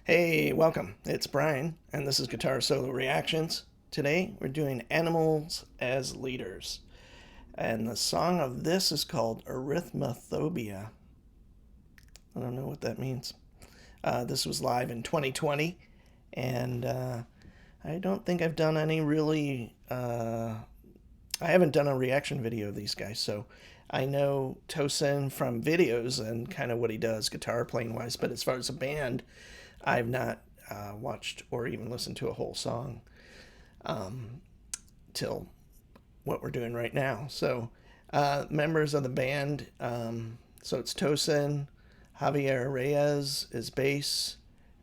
Hey, welcome. It's Brian, and this is Guitar Solo Reactions. Today we're doing Animals as Leaders, and the song of this is called Arithmophopia. I don't know what that means. This was live in 2020, and I don't think I've done any really. I haven't done a reaction video of these guys, so I know Tosin from videos and kind of what he does guitar playing wise, but as far as a band, I've not watched or even listened to a whole song till what we're doing right now. So, members of the band, so it's Tosin, Javier Reyes is bass,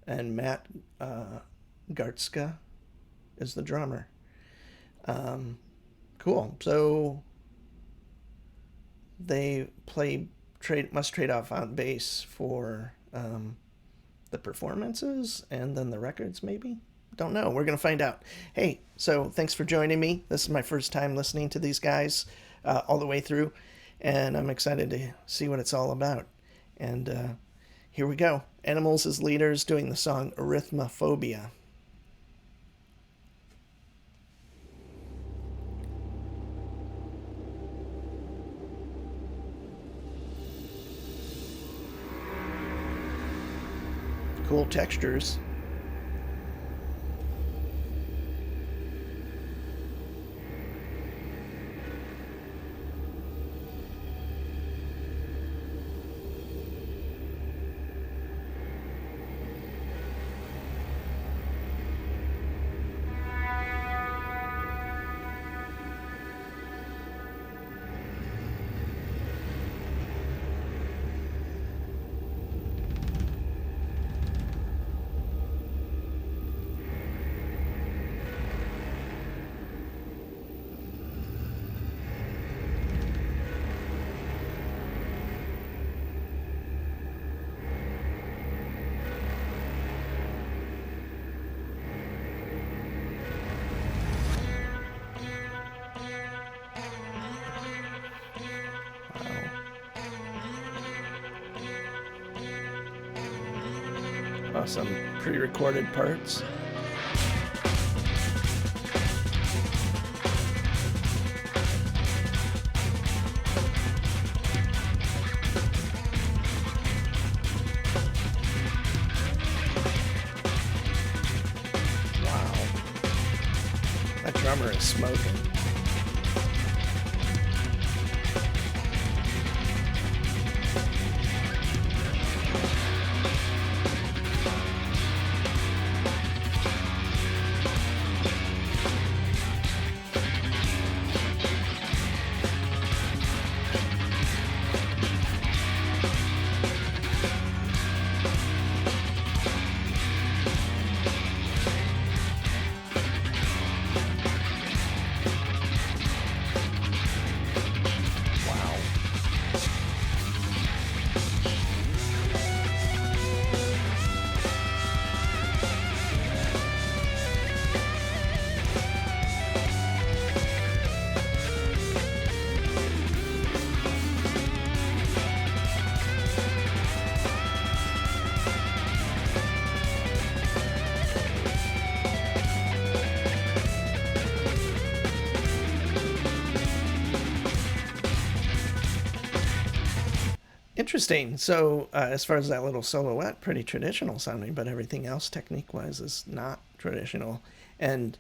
and Matt Gartzka is the drummer. Cool. So they must trade off on bass for the performances and then the records, maybe. Don't know. We're gonna find out. Hey, so thanks for joining me. This is my first time listening to these guys all the way through, and I'm excited to see what it's all about. And here we go. Animals as Leaders doing the song Arithmophopia. Cool textures. Some pre-recorded parts. Wow. That drummer is smoking. Interesting. So, as far as that little silhouette, pretty traditional sounding, but everything else, technique wise, is not traditional. And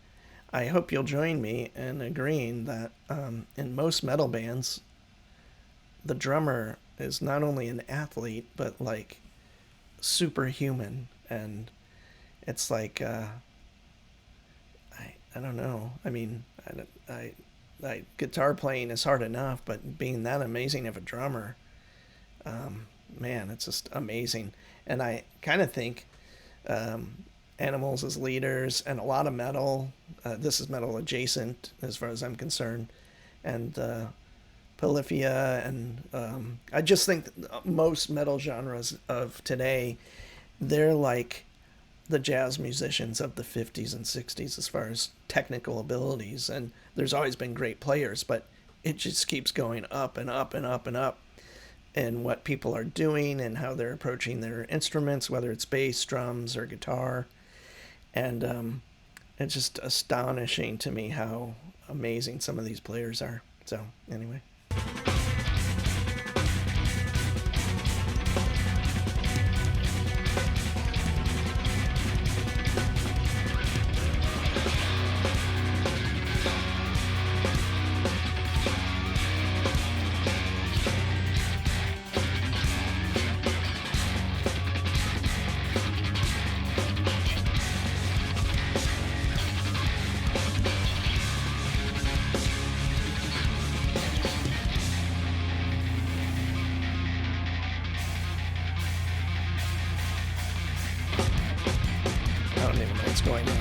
I hope you'll join me in agreeing that in most metal bands, the drummer is not only an athlete, but like superhuman. And it's like, I don't know. I mean, guitar playing is hard enough, but being that amazing of a drummer, man, it's just amazing. And I kind of think Animals as Leaders and a lot of metal, this is metal adjacent as far as I'm concerned, and Polyphia, and I just think most metal genres of today, they're like the jazz musicians of the 50s and 60s as far as technical abilities. And there's always been great players, but it just keeps going up and up and up and up. and what people are doing and how they're approaching their instruments, whether it's bass, drums, or guitar. And it's just astonishing to me how amazing some of these players are. So, anyway. I don't even know what's going on.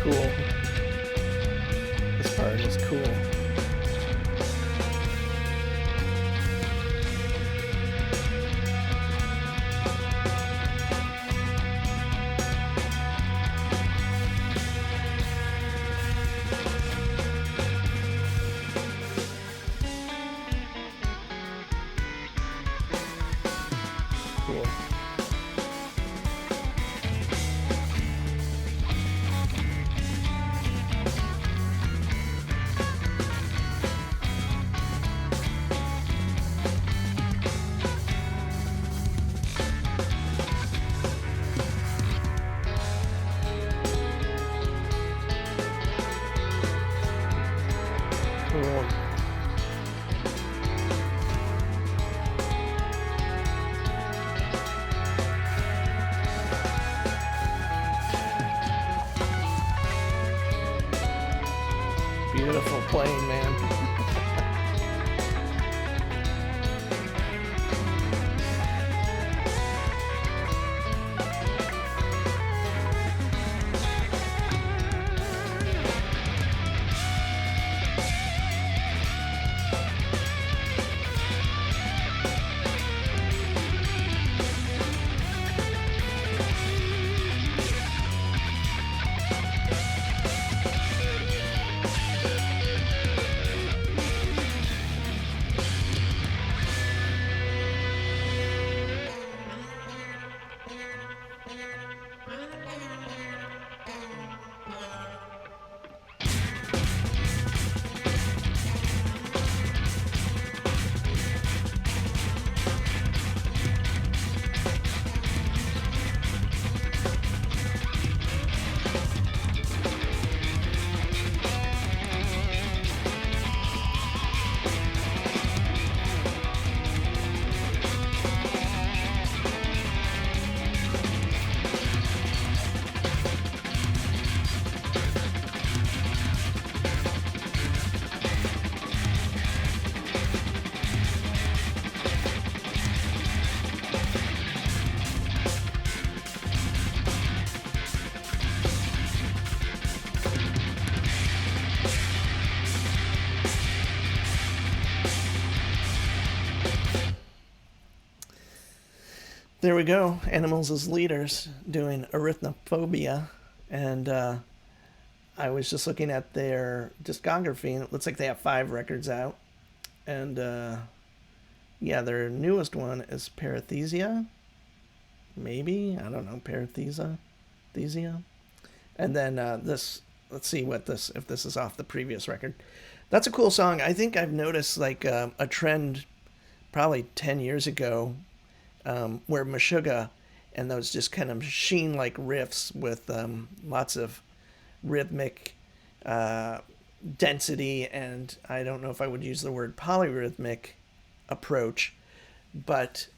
Cool. This part is cool. Cool. Cool. Beautiful playing, man. There we go. Animals as Leaders doing Arithmophopia. And I was just looking at their discography, and it looks like they have 5 records out. And yeah, their newest one is Parathesia. Maybe? I don't know. Parathesia. And then this, let's see what this, if this is off the previous record. That's a cool song. I think I've noticed like a trend probably 10 years ago where Meshuggah and those just kind of sheen like riffs with lots of rhythmic uh, density, and I don't know if I would use the word polyrhythmic approach, but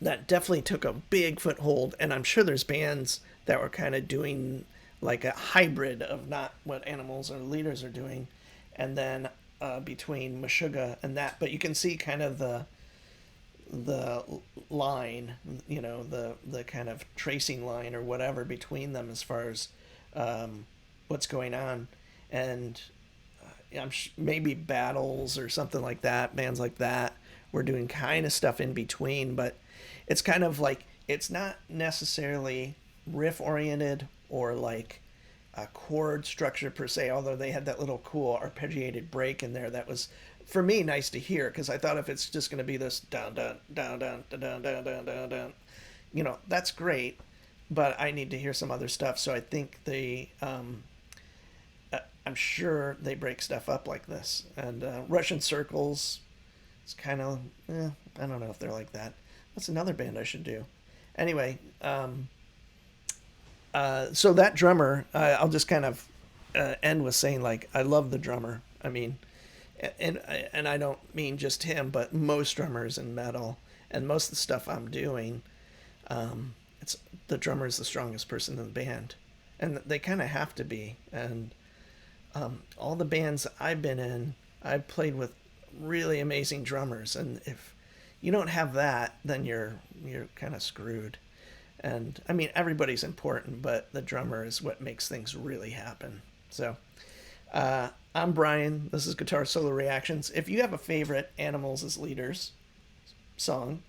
that definitely took a big foothold. And I'm sure there's bands that were kind of doing like a hybrid of not what Animals or Leaders are doing, and then between Meshuggah and that. But you can see kind of the line, the kind of tracing line or whatever between them as far as what's going on, and maybe Battles or something like that, bands like that, we're doing kind of stuff in between, but it's kind of like it's not necessarily riff oriented or like a chord structure per se, although they had that little cool arpeggiated break in there that was for me nice to hear, because I thought if it's just going to be this down down down down down down down down down, that's great, but I need to hear some other stuff. So I think I'm sure they break stuff up like this. And Russian Circles, it's kind of, I don't know if they're like that. That's another band I should do. Anyway, so that drummer, I'll just kind of end with saying, like, I love the drummer. I mean, and I don't mean just him, but most drummers in metal and most of the stuff I'm doing, it's the drummer is the strongest person in the band, and they kind of have to be. And all the bands I've been in, I've played with really amazing drummers, and if you don't have that, then you're kind of screwed. And I mean, everybody's important, but the drummer is what makes things really happen. So, I'm Brian. This is Guitar Solo Reactions. If you have a favorite Animals as Leaders song,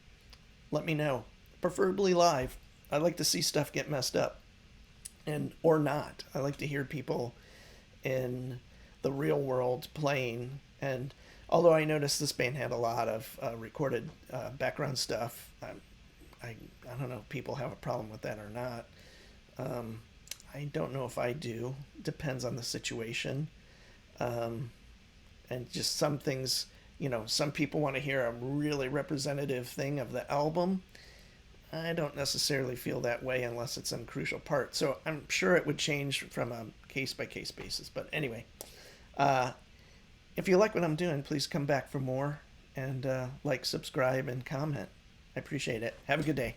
let me know. Preferably live. I like to see stuff get messed up, and or not. I like to hear people in the real world playing. And although I noticed this band had a lot of recorded background stuff, I don't know if people have a problem with that or not. I don't know if I do. Depends on the situation. And just some things, some people want to hear a really representative thing of the album. I don't necessarily feel that way unless it's some crucial part. So I'm sure it would change from a case by case basis. But anyway, if you like what I'm doing, please come back for more and like, subscribe, and comment. I appreciate it. Have a good day.